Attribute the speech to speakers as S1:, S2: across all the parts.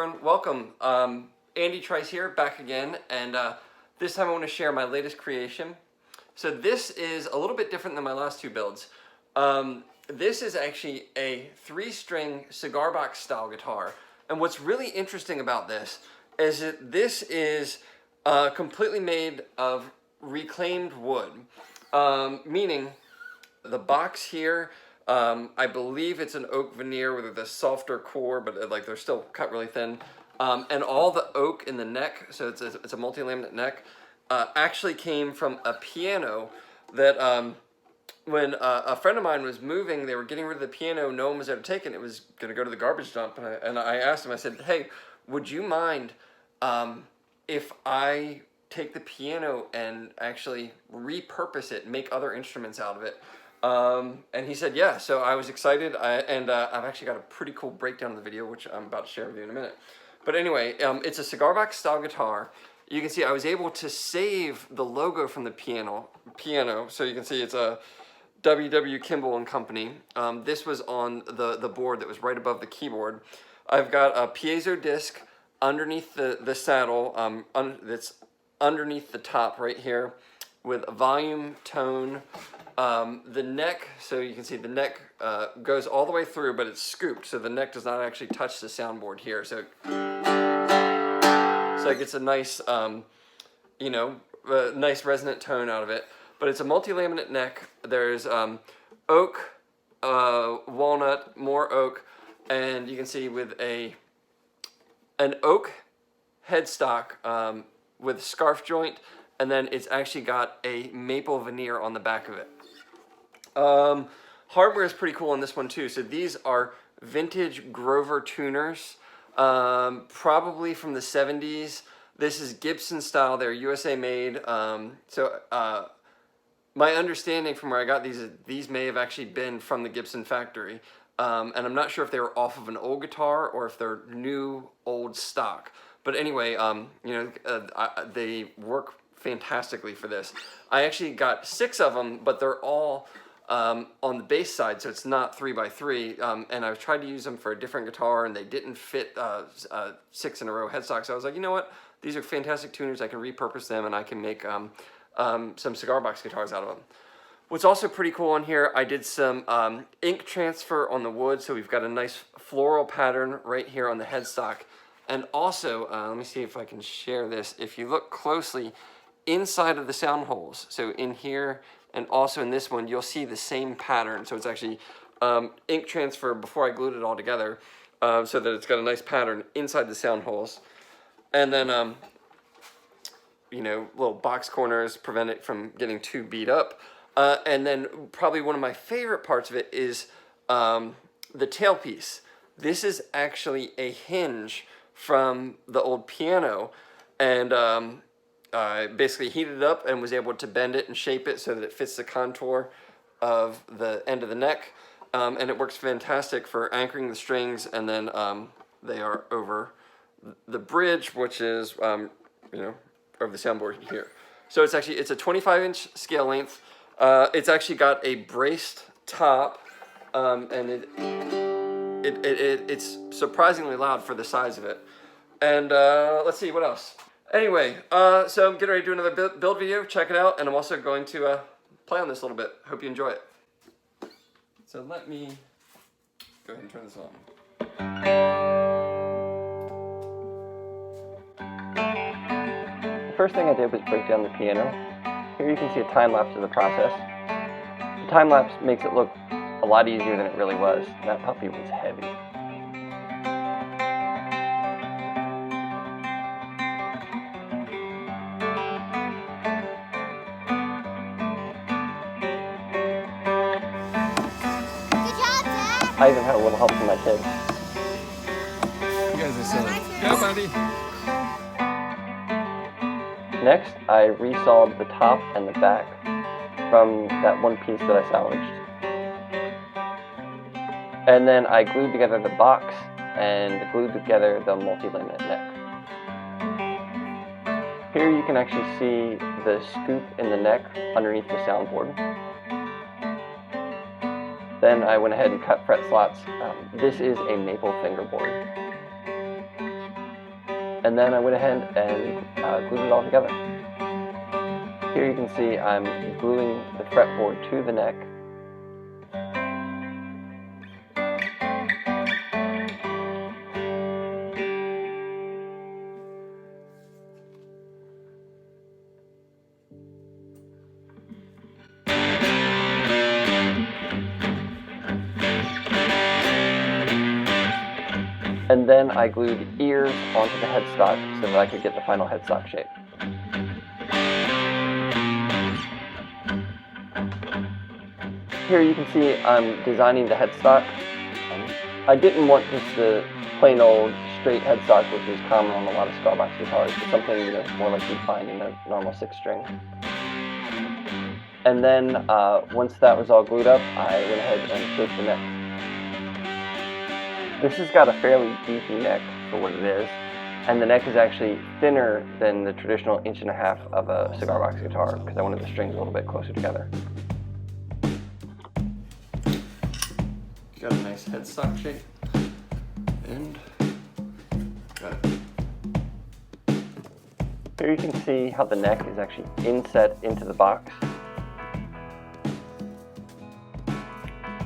S1: everyone, welcome. Andy Trice here, back again, and this time I want to share my latest creation. So this is a little bit different than my last two builds. This is actually a 3-string cigar box style guitar, and what's really interesting about this is that this is completely made of reclaimed wood, meaning the box here, I believe it's an oak veneer with a softer core, but like they're still cut really thin. And all the oak in the neck, so it's a multi-laminate neck, actually came from a piano that when a friend of mine was moving, they were getting rid of the piano, no one was there to take it, it was going to go to the garbage dump. And I asked him, I said, hey, would you mind if I take the piano and actually repurpose it, make other instruments out of it? And he said, yeah, so I was excited, and I've actually got a pretty cool breakdown of the video, which I'm about to share with you in a minute. But anyway, it's a cigar box style guitar. You can see I was able to save the logo from the piano, so you can see it's a W.W. Kimball and Company. This was on the board that was right above the keyboard. I've got a piezo disc underneath the saddle, that's underneath the top right here, with a volume, tone. The neck, so you can see the neck goes all the way through, but it's scooped, so the neck does not actually touch the soundboard here. So it gets a nice, nice resonant tone out of it. But it's a multi-laminate neck. There's oak, walnut, more oak, and you can see with an oak headstock with scarf joint, and then it's actually got a maple veneer on the back of it. Hardware is pretty cool on this one too. So these are vintage Grover tuners, probably from the 70s. This is Gibson style, they're USA made. My understanding from where I got these may have actually been from the Gibson factory. And I'm not sure if they were off of an old guitar or if they're new old stock. But anyway, they work fantastically for this. I actually got 6 of them, but they're all on the bass side, so it's not 3x3, and I've tried to use them for a different guitar, and they didn't fit 6 in a row headstock, so I was like, you know what, these are fantastic tuners, I can repurpose them, and I can make some cigar box guitars out of them. What's also pretty cool on here, I did some ink transfer on the wood, so we've got a nice floral pattern right here on the headstock, and also, let me see if I can share this, if you look closely, inside of the sound holes, so in here, and also in this one, you'll see the same pattern. So it's actually ink transfer before I glued it all together, so that it's got a nice pattern inside the sound holes. And then, little box corners prevent it from getting too beat up. And then probably one of my favorite parts of it is the tailpiece. This is actually a hinge from the old piano, and I basically heated it up and was able to bend it and shape it so that it fits the contour of the end of the neck, and it works fantastic for anchoring the strings, and then they are over the bridge, which is over the soundboard here. So it's a 25-inch scale length. It's actually got a braced top, and it's surprisingly loud for the size of it. And let's see, what else? Anyway, so I'm getting ready to do another build video. Check it out, and I'm also going to play on this a little bit. Hope you enjoy it. So let me go ahead and turn this on. The first thing I did was break down the piano. Here you can see a time-lapse of the process. The time-lapse makes it look a lot easier than it really was. That puppy was heavy. I even had a little help from my kids.
S2: You guys are silly. Go, buddy.
S1: Next, I resawed the top and the back from that one piece that I salvaged. And then I glued together the box and glued together the multi-laminate neck. Here you can actually see the scoop in the neck underneath the soundboard. Then I went ahead and cut fret slots. This is a maple fingerboard. And then I went ahead and glued it all together. Here you can see I'm gluing the fretboard to the neck. And then I glued ears onto the headstock so that I could get the final headstock shape. Here you can see I'm designing the headstock. I didn't want just the plain old straight headstock, which is common on a lot of cigar box guitars, but something more like you'd find in a normal 6-string. And then once that was all glued up, I went ahead and shaped the neck. This has got a fairly beefy neck for what it is, and the neck is actually thinner than the traditional 1.5 inches of a cigar box guitar because I wanted the strings a little bit closer together. Got a nice headstock shape, and got it. Here you can see how the neck is actually inset into the box.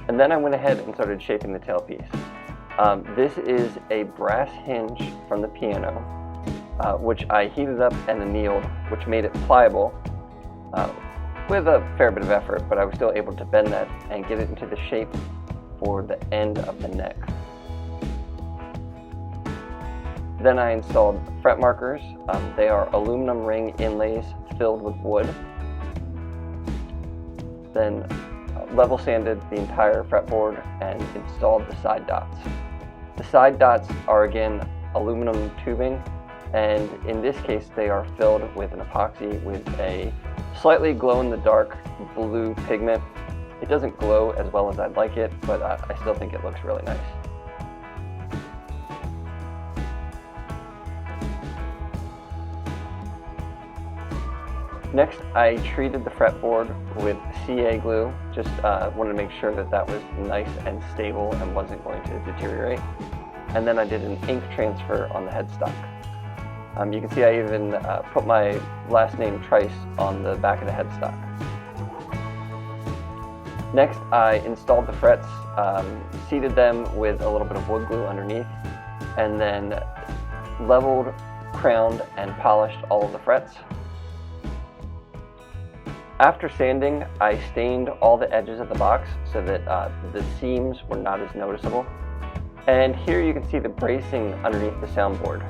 S1: And then I went ahead and started shaping the tailpiece. This is a brass hinge from the piano, which I heated up and annealed, which made it pliable with a fair bit of effort, but I was still able to bend that and get it into the shape for the end of the neck. Then I installed fret markers. They are aluminum ring inlays filled with wood. Then level sanded the entire fretboard and installed the side dots. The side dots are again aluminum tubing, and in this case they are filled with an epoxy with a slightly glow-in-the-dark blue pigment. It doesn't glow as well as I'd like it, but I still think it looks really nice. Next, I treated the fretboard with CA glue. Just wanted to make sure that that was nice and stable and wasn't going to deteriorate. And then I did an ink transfer on the headstock. You can see I even put my last name Trice on the back of the headstock. Next, I installed the frets, seated them with a little bit of wood glue underneath, and then leveled, crowned, and polished all of the frets. After sanding, I stained all the edges of the box so that the seams were not as noticeable. And here you can see the bracing underneath the soundboard.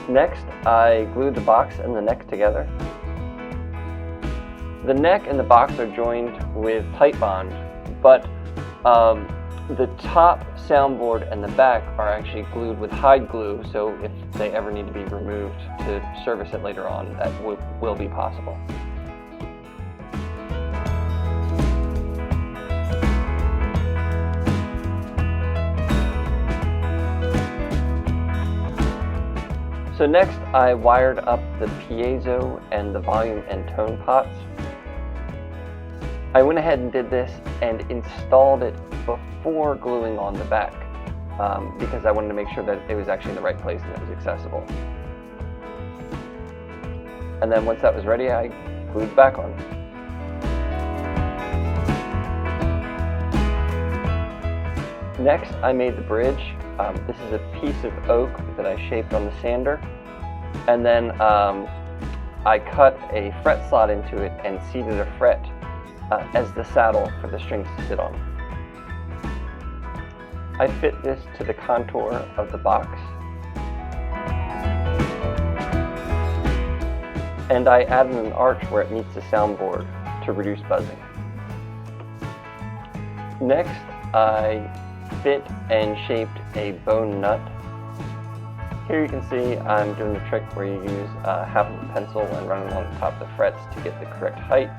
S1: Next, I glued the box and the neck together. The neck and the box are joined with tight bond, but the top soundboard and the back are actually glued with hide glue, so if they ever need to be removed to service it later on, that will be possible. So next I wired up the piezo and the volume and tone pots. I went ahead and did this and installed it before gluing on the back because I wanted to make sure that it was actually in the right place and it was accessible. And then once that was ready, I glued it back on. Next, I made the bridge. This is a piece of oak that I shaped on the sander. And then I cut a fret slot into it and seated a fret as the saddle for the strings to sit on. I fit this to the contour of the box. And I added an arch where it meets the soundboard to reduce buzzing. Next, I fit and shaped a bone nut. Here you can see I'm doing the trick where you use half of a pencil and run it along the top of the frets to get the correct height.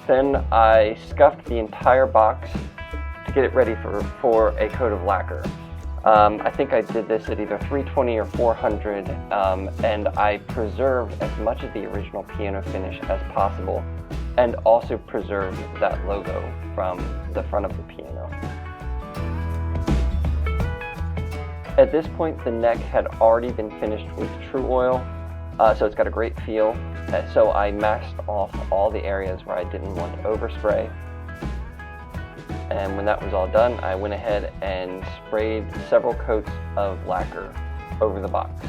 S1: Then I scuffed the entire box to get it ready for a coat of lacquer. I think I did this at either 320 or 400, and I preserved as much of the original piano finish as possible, and also preserved that logo from the front of the piano. At this point, the neck had already been finished with True Oil, so it's got a great feel. So I maxed off all the areas where I didn't want to overspray. And when that was all done, I went ahead and sprayed several coats of lacquer over the box.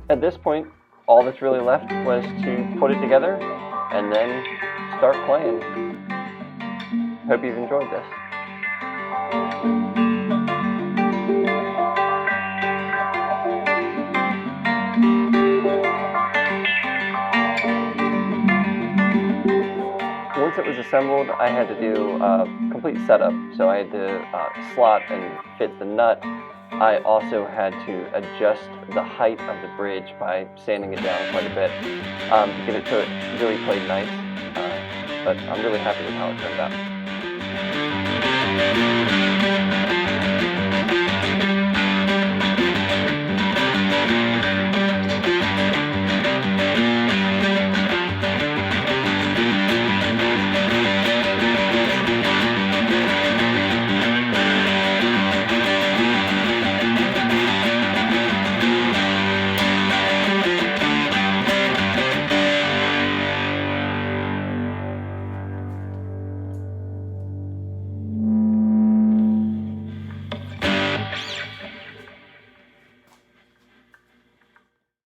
S1: At this point, all that's really left was to put it together and then start playing. Hope you've enjoyed this. Once it was assembled, I had to do a complete setup. So I had to slot and fit the nut. I also had to adjust the height of the bridge by sanding it down quite a bit to get it to really play nice. But I'm really happy with how it turned out.